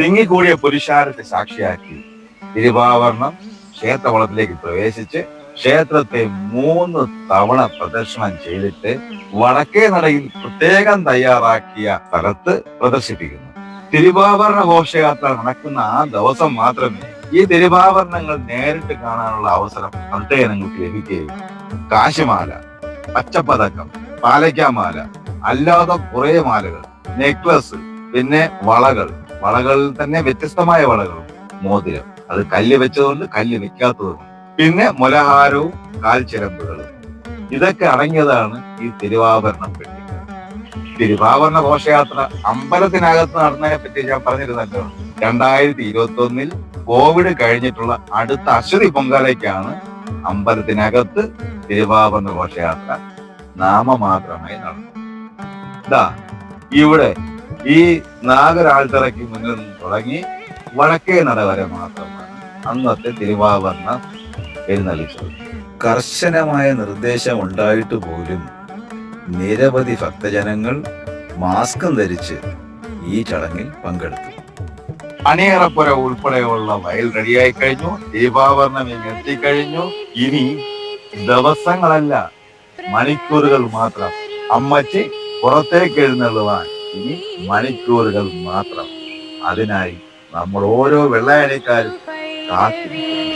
തിങ്ങിക്കൂടിയ പുരുഷാരത്തെ സാക്ഷിയാക്കി തിരുവാഭരണം ക്ഷേത്രവളത്തിലേക്ക് പ്രവേശിച്ച് ക്ഷേത്രത്തെ 3 തവണ പ്രദക്ഷിണം ചെയ്തിട്ട് വടക്കേ നടയിൽ പ്രത്യേകം തയ്യാറാക്കിയ സ്ഥലത്ത് പ്രദർശിപ്പിക്കുന്നു. തിരുവാഭരണ ഘോഷയാത്ര നടക്കുന്ന ആ ദിവസം മാത്രമേ ഈ തിരുവാഭരണങ്ങൾ നേരിട്ട് കാണാനുള്ള അവസരം ഭക്തജനങ്ങൾക്ക് ലഭിക്കുകയും കാശിമാല, പച്ചപ്പതക്കം, പാലയ്ക്കാമാല, അല്ലാതെ കുറെ മാലകൾ, നെക്ലസ്, പിന്നെ വളകളിൽ തന്നെ വ്യത്യസ്തമായ വളകളും, മോതിരം, അത് കല്ല് വെച്ചതുകൊണ്ട് കല്ല് വെക്കാത്തതുകൊണ്ട്, പിന്നെ മുലഹാരവും കാൽച്ചിലമ്പുകളും, ഇതൊക്കെ അടങ്ങിയതാണ് ഈ തിരുവാഭരണം പെട്ടി. തിരുവാഭരണ ഘോഷയാത്ര അമ്പലത്തിനകത്ത് നടന്നതിനെ പറ്റി ഞാൻ പറഞ്ഞിരുന്നല്ലോ. 2021 കോവിഡ് കഴിഞ്ഞിട്ടുള്ള അടുത്ത അശ്വതി പൊങ്കാലയ്ക്കാണ് അമ്പലത്തിനകത്ത് തിരുവാഭരണ ഘോഷയാത്ര നാമമാത്രമായി നടന്നത്. ഇതാ ഇവിടെ ഈ നാഗരാൾത്തറയ്ക്ക് മുന്നിൽ നിന്ന് തുടങ്ങി വടക്കേ നട വരെ മാത്രമാണ് അന്നത്തെ തിരുവാഭരണ എഴുന്നള്ളിച്ചത്. കർശനമായ നിർദ്ദേശം ഉണ്ടായിട്ട് പോലും നിരവധി ഭക്തജനങ്ങൾ മാസ്കും ധരിച്ച് ഈ ചടങ്ങിൽ പങ്കെടുത്തു. അണിയറപ്പുര ഉൾപ്പെടെയുള്ള വയൽ റെഡിയായി കഴിഞ്ഞു. തിരുവാഭരണം എത്തിക്കഴിഞ്ഞു. ഇനി ദിവസങ്ങളല്ല, മണിക്കൂറുകൾ മാത്രം. അമ്മച്ചി പുറത്തേക്ക് എഴുന്നള്ളുവാൻ ഇനി മണിക്കൂറുകൾ മാത്രം. അതിനായി നമ്മൾ ഓരോ വെള്ളയണിക്കാരും കാത്തിരിക്കുന്നു.